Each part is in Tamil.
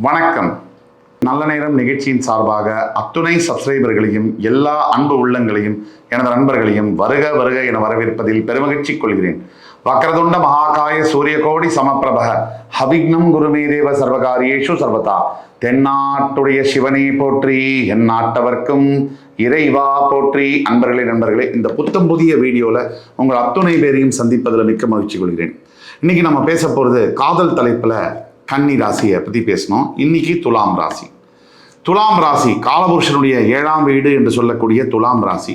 வணக்கம். நல்ல நேரம் நிகழ்ச்சியின் சார்பாக அத்துணை சப்ஸ்கிரைபர்களையும் எல்லா அன்பு உள்ளங்களையும் எனது நண்பர்களையும் வருக வருக என வரவேற்பதில் பெருமகிழ்ச்சி கொள்கிறேன். வக்ரதுண்ட மகாகாய சூரியகோடி சமப்பிரபக ஹவிக்னம் குருமே தேவ சர்வகாரியேஷு சர்வதா. தென்னாட்டுடைய சிவனே போற்றி, என் நாட்டவர்க்கும் இறைவா போற்றி. நண்பர்களே, இந்த புத்தம் புதிய வீடியோவில் உங்கள் அத்துணை பேரையும் சந்திப்பதில் மிக்க மகிழ்ச்சி கொள்கிறேன். இன்னைக்கு நம்ம பேச போகிறது காதல் தலைப்பில் கன்னி ராசியை பற்றி பேசணும். இன்னைக்கு துலாம் ராசி. துலாம் ராசி காலபுருஷனுடைய 7ஆம் வீடு என்று சொல்லக்கூடிய துலாம் ராசி.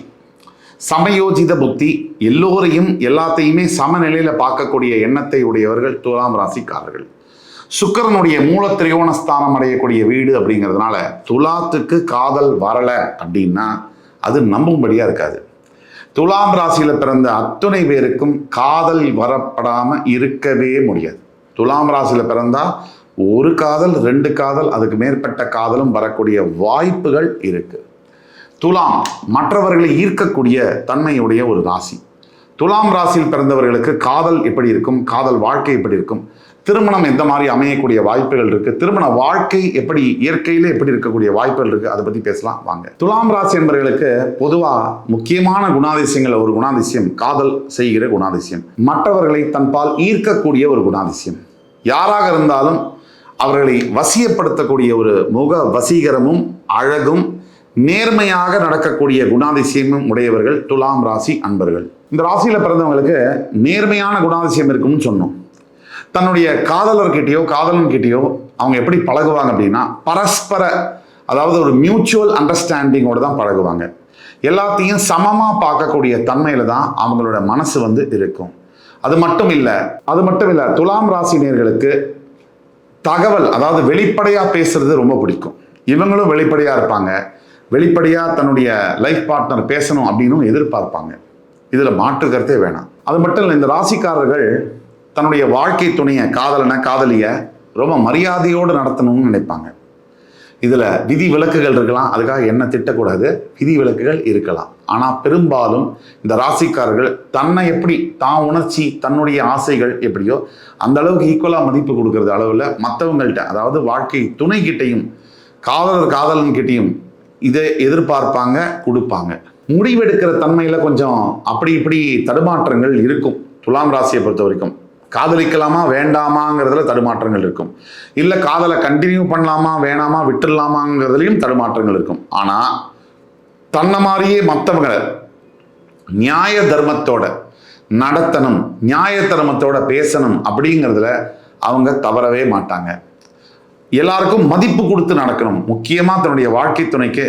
சமயோஜித புத்தி, எல்லோரையும் எல்லாத்தையுமே சமநிலையில் பார்க்கக்கூடிய எண்ணத்தை உடையவர்கள் துலாம் ராசிக்காரர்கள். சுக்கிரனுடைய மூலத்திரியோண ஸ்தானம் அடையக்கூடிய வீடு அப்படிங்கிறதுனால துலாத்துக்கு காதல் வரலை அப்படின்னா அது நம்பும்படியாக இருக்காது. துலாம் ராசியில் பிறந்த அத்துணை பேருக்கும் காதல் வரப்படாமல் இருக்கவே முடியாது. துலாம் ராசியில் பிறந்தா ஒரு காதல், 2 காதல், அதுக்கு மேற்பட்ட காதலும் வரக்கூடிய வாய்ப்புகள் இருக்கு. துலாம் மற்றவர்களை ஈர்க்கக்கூடிய தன்மையுடைய ஒரு ராசி. துலாம் ராசியில் பிறந்தவர்களுக்கு காதல் எப்படி இருக்கும், காதல் வாழ்க்கை எப்படி இருக்கும், திருமணம் எந்த மாதிரி அமையக்கூடிய வாய்ப்புகள் இருக்கு, திருமண வாழ்க்கை எப்படி இயற்கையில எப்படி இருக்கக்கூடிய வாய்ப்புகள் இருக்கு, அதை பத்தி பேசலாம் வாங்க. துலாம் ராசி என்பவர்களுக்கு பொதுவா முக்கியமான குணாதிசயங்கள் ஒரு குணாதிசயம் காதல் செய்கிற குணாதிசயம், மற்றவர்களை தன்பால் ஈர்க்கக்கூடிய ஒரு குணாதிசயம். யாராக இருந்தாலும் அவர்களை வசியப்படுத்தக்கூடிய ஒரு முக வசீகரமும் அழகும் நேர்மையாக நடக்கக்கூடிய குணாதிசயமும் உடையவர்கள் துலாம் ராசி அன்பர்கள். இந்த ராசியில பிறந்தவங்களுக்கு நேர்மையான குணாதிசயம் இருக்கும்னு சொன்னோம். தன்னுடைய காதலர்கிட்டயோ காதலன்கிட்டயோ அவங்க எப்படி பழகுவாங்க அப்படின்னா பரஸ்பர, அதாவது ஒரு மியூச்சுவல் அண்டர்ஸ்டாண்டிங்கோட தான் பழகுவாங்க. எல்லாத்தையும் சமமாக பார்க்கக்கூடிய தன்மையில தான் அவங்களோட மனசு இருக்கும். அது மட்டும் இல்லை துலாம் ராசினியர்களுக்கு தகவல், அதாவது வெளிப்படையாக பேசுறது ரொம்ப பிடிக்கும். இவங்களும் வெளிப்படையாக இருப்பாங்க. வெளிப்படையாக தன்னுடைய லைஃப் பார்ட்னர் பேசணும் அப்படின்னு எதிர்பார்ப்பாங்க. இதில் மாற்று கருத்தே வேணாம். அது மட்டும் இல்லை, இந்த ராசிக்காரர்கள் தன்னுடைய வாழ்க்கை துணையை, காதலிய ரொம்ப மரியாதையோடு நடத்தணும்னு நினைப்பாங்க. இதில் விதி விலக்குகள் இருக்கலாம், அதுக்காக என்ன திட்டக்கூடாது, விதி விலக்குகள் இருக்கலாம். ஆனால் பெரும்பாலும் இந்த ராசிக்காரர்கள் தன்னை எப்படி தான் உணர்ச்சி, தன்னுடைய ஆசைகள் எப்படியோ அந்த அளவுக்கு ஈக்குவலாக மதிப்பு கொடுக்கறது அளவில் மற்றவங்கள்ட்ட, அதாவது வாழ்க்கை துணைக்கிட்டையும் காதலன்கிட்டையும் இதை எதிர்பார்ப்பாங்க, கொடுப்பாங்க. முடிவெடுக்கிற தன்மையில் கொஞ்சம் அப்படி இப்படி தடுமாற்றங்கள் இருக்கும். துலாம் ராசியை பொறுத்த வரைக்கும் காதலிக்கலாமா வேண்டாமாங்கிறதுல தடுமாற்றங்கள் இருக்கும். இல்லை காதலை கண்டினியூ பண்ணலாமா வேணாமா விட்டுடலாமாங்கிறதுலையும் தடுமாற்றங்கள் இருக்கும். ஆனால் தன்னை மாதிரியே மற்றவங்களை நியாய தர்மத்தோட நடத்தணும், நியாய தர்மத்தோட பேசணும் அப்படிங்கிறதுல அவங்க தவறவே மாட்டாங்க. எல்லாருக்கும் மதிப்பு கொடுத்து நடக்கணும். முக்கியமாக தன்னுடைய வாழ்க்கை துணைக்கு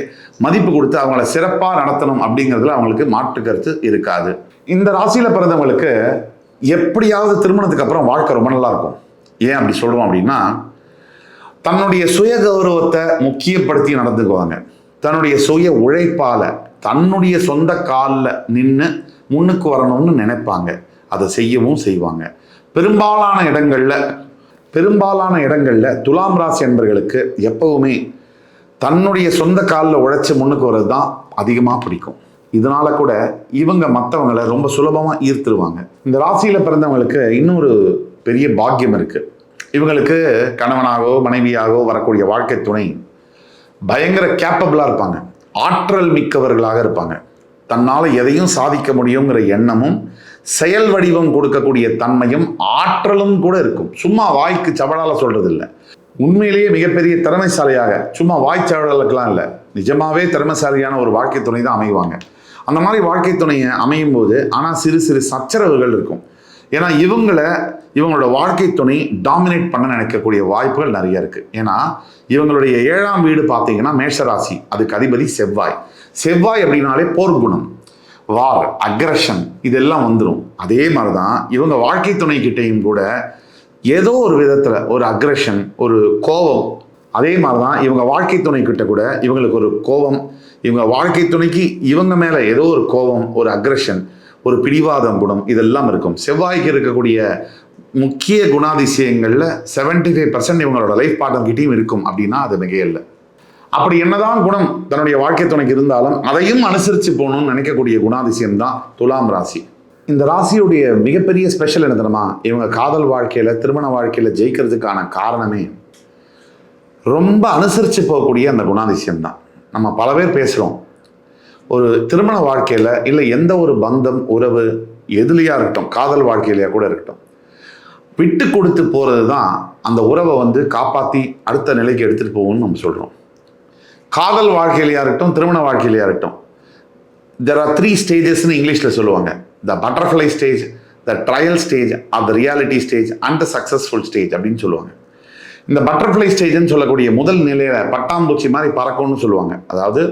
மதிப்பு கொடுத்து அவங்கள சிறப்பாக நடத்தணும் அப்படிங்கிறதுல அவங்களுக்கு மாற்று கருத்து இருக்காது. இந்த ராசியில் பிறந்தவங்களுக்கு எப்படியாவது திருமணத்துக்கு அப்புறம் வாழ்க்கை ரொம்ப நல்லா இருக்கும். ஏன் அப்படி சொல்லுவோம் அப்படின்னா, தன்னுடைய சுய கௌரவத்தை முக்கியப்படுத்தி நடந்துக்குவாங்க. தன்னுடைய சுய உழைப்பால் தன்னுடைய சொந்த காலில் நின்று முன்னுக்கு வரணும்னு நினைப்பாங்க. அதை செய்யவும் செய்வாங்க. பெரும்பாலான இடங்களில் துலாம் ராசி என்பவர்களுக்கு எப்பவுமே தன்னுடைய சொந்த காலில் உழைச்சி முன்னுக்கு வர்றது தான் அதிகமாக பிடிக்கும். இதனால கூட இவங்க மற்றவங்களை ரொம்ப சுலபமாக ஈர்த்துருவாங்க. இந்த ராசியில் பிறந்தவங்களுக்கு இன்னொரு பெரிய பாக்கியம் இருக்குது. இவங்களுக்கு கணவனாகவோ மனைவியாகவோ வரக்கூடிய வாழ்க்கை துணை பயங்கர கேப்பபிளாக இருப்பாங்க, ஆற்றல் மிக்கவர்களாக இருப்பாங்க. தன்னால் எதையும் சாதிக்க முடியுங்கிற எண்ணமும் செயல் வடிவம் கொடுக்கக்கூடிய தன்மையும் ஆற்றலும் கூட இருக்கும். சும்மா வாய்க்கு சவடால சொல்றது இல்லை, உண்மையிலேயே மிகப்பெரிய திறமைசாலியாக, சும்மா வாய்ச்சவடலுக்கெல்லாம் இல்லை, நிஜமாவே திறமைசாலியான ஒரு வாழ்க்கை துணை தான் அமைவாங்க. அந்த மாதிரி வாழ்க்கை துணையை அமையும் போது ஆனால் சிறு சிறு சச்சரவுகள் இருக்கும். ஏன்னா இவங்களோட வாழ்க்கை துணை டாமினேட் பண்ண நினைக்கக்கூடிய வாய்ப்புகள் நிறைய இருக்குது. ஏன்னா இவங்களுடைய 7ஆம் வீடு பார்த்தீங்கன்னா மேஷராசி, அதுக்கு அதிபதி செவ்வாய் அப்படின்னாலே போர்க்குணம், வார், அக்ரஷன் இதெல்லாம் வந்துடும். அதே மாதிரி தான் இவங்க வாழ்க்கை துணைக்கிட்டையும் கூட ஏதோ ஒரு விதத்தில் ஒரு அக்ரஷன், ஒரு கோபம். அதே மாதிரி தான் இவங்க வாழ்க்கை துணைக்கிட்ட கூட இவங்களுக்கு ஒரு கோபம், இவங்க வாழ்க்கை துணைக்கு இவங்க மேலே ஏதோ ஒரு கோபம், ஒரு அக்ரஷன், ஒரு பிடிவாதம் குணம் இதெல்லாம் இருக்கும். செவ்வாய்க்கு இருக்கக்கூடிய முக்கிய குணாதிசயங்களில் 75% இவங்களோட லைஃப் பார்ட்னர்கிட்டையும் இருக்கும் அப்படின்னா அது மிகையில்லை. அப்படி என்னதான் குணம் தன்னுடைய வாழ்க்கை துணைக்கு இருந்தாலும் அதையும் அனுசரித்து போகணும்னு நினைக்கக்கூடிய குணாதிசயம் தான் துலாம் ராசி. இந்த ராசியுடைய மிகப்பெரிய ஸ்பெஷல் என்ன தெரியுமா? இவங்க காதல் வாழ்க்கையில், திருமண வாழ்க்கையில் ஜெயிக்கிறதுக்கான காரணமே ரொம்ப அனுசரித்து போகக்கூடிய அந்த குணாதிசயம் தான். நம்ம பல பேர் பேசுகிறோம், ஒரு திருமண வாழ்க்கையில் இல்லை எந்த ஒரு பந்தம் உறவு எதுலையா இருக்கட்டும், காதல் வாழ்க்கையிலையா கூட இருக்கட்டும், விட்டு கொடுத்து போகிறது தான் அந்த உறவை காப்பாற்றி அடுத்த நிலைக்கு எடுத்துகிட்டு போகும்னு நம்ம சொல்கிறோம். காதல் வாழ்க்கையிலையா இருக்கட்டும், திருமண வாழ்க்கையிலையா இருக்கட்டும், there are 3 stagesன்னு இங்கிலீஷில் சொல்லுவாங்க. the butterfly stage, the trial stage, or the reality stage and the successful stage அப்படின்னு சொல்லுவாங்க. இந்த பட்டர்ஃப்ளை ஸ்டேஜ்னு சொல்லக்கூடிய முதல் நிலையில் பட்டாம்பூச்சி மாதிரி பறக்கும்னு சொல்லுவாங்க. அதாவது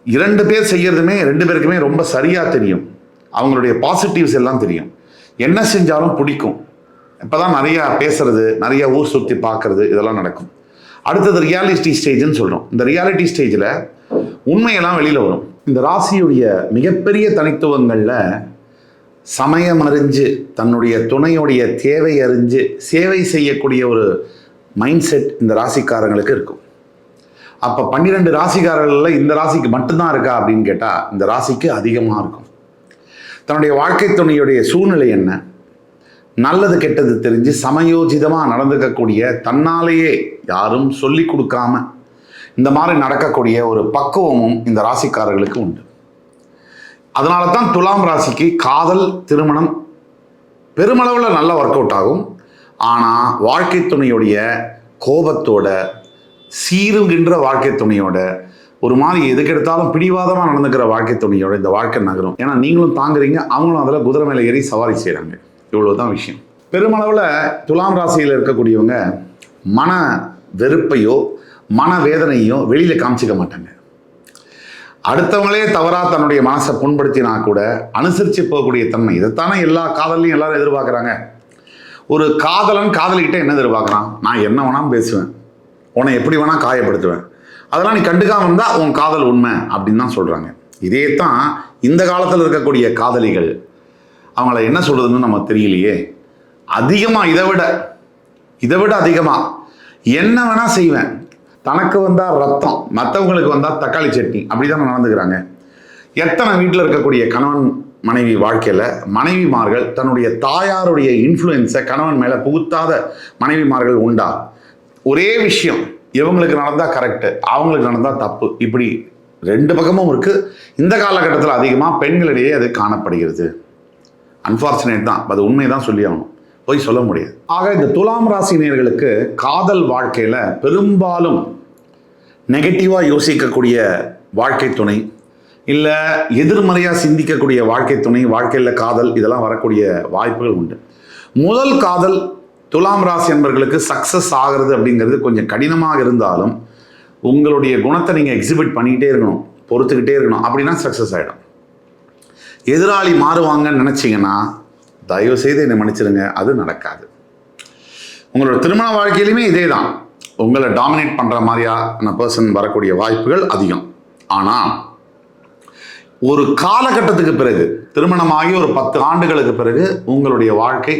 2 பேர் செய்யறதுமே 2 பேருக்குமே ரொம்ப சரியாக தெரியும், அவங்களுடைய பாசிட்டிவ்ஸ் எல்லாம் தெரியும், என்ன செஞ்சாலும் பிடிக்கும். இப்போ தான் நிறையா பேசுறது, நிறையா ஊர் சுற்றி பார்க்கறது இதெல்லாம் நடக்கும். அடுத்தது ரியாலிட்டி ஸ்டேஜ்னு சொல்கிறோம். இந்த ரியாலிட்டி ஸ்டேஜில் உண்மையெல்லாம் வெளியில் வரும். இந்த ராசியுடைய மிகப்பெரிய தனித்துவங்களில் சமயம் அறிஞ்சு தன்னுடைய துணையுடைய தேவை அறிஞ்சு சேவை செய்யக்கூடிய ஒரு மைண்ட் செட் இந்த ராசிக்காரங்களுக்கு இருக்கும். அப்போ 12 ராசிக்காரர்களில் இந்த ராசிக்கு மட்டும்தான் இருக்கா அப்படின்னு கேட்டால் இந்த ராசிக்கு அதிகமாக இருக்கும். தன்னுடைய வாழ்க்கை துணையுடைய சூழ்நிலை என்ன, நல்லது கெட்டது தெரிஞ்சு சமயோஜிதமாக நடந்துக்கக்கூடிய, தன்னாலேயே யாரும் சொல்லி கொடுக்காம இந்த மாதிரி நடக்கக்கூடிய ஒரு பக்குவமும் இந்த ராசிக்காரர்களுக்கு உண்டு. அதனால தான் துலாம் ராசிக்கு காதல் திருமணம் பெருமளவில் நல்ல ஒர்க் அவுட் ஆகும். ஆனால் வாழ்க்கை துணையுடைய கோபத்தோட, சீருகின்ற வாழ்க்கை துணையோட, ஒரு மாதிரி எதுக்கெடுத்தாலும் பிடிவாதமாக நடந்துக்கிற வாழ்க்கை துணையோட இந்த வாழ்க்கை நகரும். ஏன்னா நீங்களும் தாங்குறீங்க, அவங்களும் அதில் குதிரை மேலே ஏறி சவாரி செய்கிறாங்க. இவ்வளவுதான் விஷயம். பெருமளவில் துலாம் ராசியில் இருக்கக்கூடியவங்க மன வெறுப்பையோ மனவேதனையோ வெளியில் காமிச்சிக்க மாட்டாங்க. அடுத்தவங்களே தவறாக தன்னுடைய மனசை புண்படுத்தினா கூட அனுசரித்து போகக்கூடிய தன்மை, இதைத்தானே எல்லா காதலையும் எல்லாரும் எதிர்பார்க்குறாங்க. ஒரு காதலன் காதலிக்கிட்ட என்ன எதிர்பார்க்குறான், நான் என்ன வேணாலும் பேசுவேன், உன்னை எப்படி வேணால் காயப்படுத்துவேன், அதெல்லாம் நீ கண்டுக்காம இருந்தால் உன் காதல் உண்மை அப்படின்னு தான் சொல்கிறாங்க. இதே தான் இந்த காலத்தில் இருக்கக்கூடிய காதலிகள், அவங்கள என்ன சொல்கிறதுன்னு நம்ம தெரியலையே, அதிகமாக இதை விட அதிகமாக என்ன வேணால் செய்வேன், தனக்கு வந்தால் ரத்தம், மற்றவங்களுக்கு வந்தால் தக்காளி சட்னி, அப்படி தான் நடந்துக்கிறாங்க. எத்தனை வீட்டில் இருக்கக்கூடிய கணவன் மனைவி வாழ்க்கையில் மனைவிமார்கள் தன்னுடைய தாயாருடைய இன்ஃப்ளூயன்ஸை கணவன் மேலே புகுத்தாத மனைவிமார்கள் உண்டா? ஒரே விஷயம், இவங்களுக்கு நடந்தால் கரெக்டு, அவங்களுக்கு நடந்தால் தப்பு, இப்படி 2 பக்கமும் இருக்குது. இந்த காலகட்டத்தில் அதிகமாக பெண்களிடையே அது காணப்படுகிறது. அன்ஃபார்ச்சுனேட் தான், அது உண்மை தான் சொல்லி ஆகணும், போய் சொல்ல முடியாது. ஆக இந்த துலாம் ராசினியர்களுக்கு காதல் வாழ்க்கையில் பெரும்பாலும் நெகட்டிவாக யோசிக்கக்கூடிய வாழ்க்கை துணை, இல்லை எதிர்மறையாக சிந்திக்கக்கூடிய வாழ்க்கை துணை, வாழ்க்கையில் காதல் இதெல்லாம் வரக்கூடிய வாய்ப்புகள் உண்டு. முதல் காதல் துலாம் ராசி என்பவர்களுக்கு சக்ஸஸ் ஆகிறது அப்படிங்கிறது கொஞ்சம் கடினமாக இருந்தாலும் உங்களுடைய குணத்தை நீங்கள் எக்ஸிபிட் பண்ணிக்கிட்டே இருக்கணும், பொறுத்துக்கிட்டே இருக்கணும், அப்படின்னா சக்ஸஸ் ஆகிடும். எதிராளி மாறுவாங்கன்னு நினச்சிங்கன்னா தயவு செய்து என்னை மன்னிச்சிடுங்க, அது நடக்காது. உங்களோட திருமண வாழ்க்கையிலுமே இதே தான், உங்களை டாமினேட் பண்ணுற மாதிரியான பர்சன் வரக்கூடிய வாய்ப்புகள் அதிகம். ஆனால் ஒரு காலகட்டத்துக்கு பிறகு, திருமணமாகி ஒரு 10 ஆண்டுகளுக்கு பிறகு உங்களுடைய வாழ்க்கை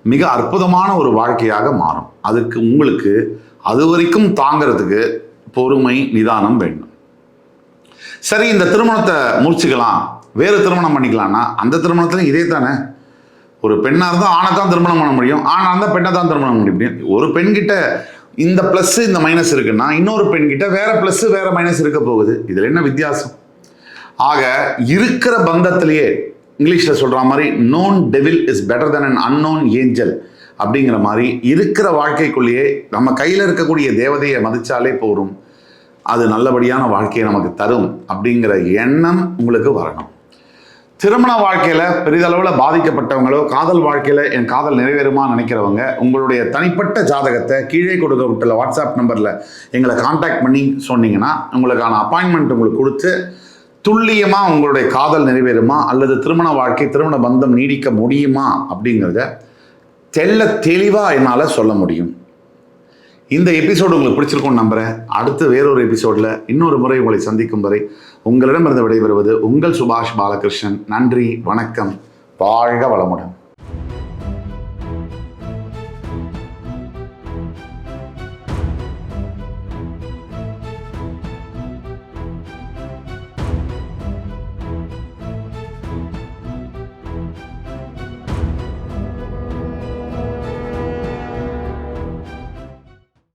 மிக அற்புதமான ஒரு வாழ்க்கையாக மாறும். அதுக்கு உங்களுக்கு அது வரைக்கும் தாங்கிறதுக்கு பொறுமை, நிதானம் வேண்டும். சரி, இந்த திருமணத்தை முடிச்சுக்கலாம், வேறு திருமணம் பண்ணிக்கலாம்னா அந்த திருமணத்துலையும் இதே தானே. ஒரு பெண்ணாக இருந்தால் ஆணை தான் திருமணம் பண்ண முடியும், ஆணாக இருந்தால் பெண்ணை தான் திருமணம் பண்ண முடியும். ஒரு பெண்கிட்ட இந்த ப்ளஸ் இந்த மைனஸ் இருக்குன்னா இன்னொரு பெண்கிட்ட வேற ப்ளஸ் வேற மைனஸ் இருக்க போகுது. இதில் என்ன வித்தியாசம்? ஆக இருக்கிற பந்தத்திலேயே இங்கிலீஷில் சொல்கிற மாதிரி known devil is better then an unknown angel அப்படிங்கிற மாதிரி இருக்கிற வாழ்க்கைக்குள்ளேயே நம்ம கையில் இருக்கக்கூடிய தேவதையை மதித்தாலே போரும், அது நல்லபடியான வாழ்க்கையை நமக்கு தரும் அப்படிங்கிற எண்ணம் உங்களுக்கு வரணும். திருமண வாழ்க்கையில் பெரிதளவில் பாதிக்கப்பட்டவங்களோ, காதல் வாழ்க்கையில் என் காதல் நிறைவேறுமா நினைக்கிறவங்க உங்களுடைய தனிப்பட்ட ஜாதகத்தை கீழே கொடுக்கப்பட்டுள்ள வாட்ஸ்அப் நம்பரில் எங்களை கான்டாக்ட் பண்ணி சொன்னீங்கன்னா உங்களுக்கான அப்பாயின்மெண்ட் உங்களுக்கு கொடுத்து துல்லியமாக உங்களுடைய காதல் நிறைவேறுமா அல்லது திருமண வாழ்க்கை, திருமண பந்தம் நீடிக்க முடியுமா அப்படிங்கிறத தெளிவாக என்னால் சொல்ல முடியும். இந்த எபிசோடு உங்களுக்கு பிடிச்சிருக்கும்னு நம்புகிறேன். அடுத்து வேறொரு எபிசோடில் இன்னொரு முறை உங்களை சந்திக்கும் வரை உங்களிடமிருந்து விடைபெறுவது உங்கள் சுபாஷ் பாலகிருஷ்ணன். நன்றி, வணக்கம், வாழ்க வளமுடன்.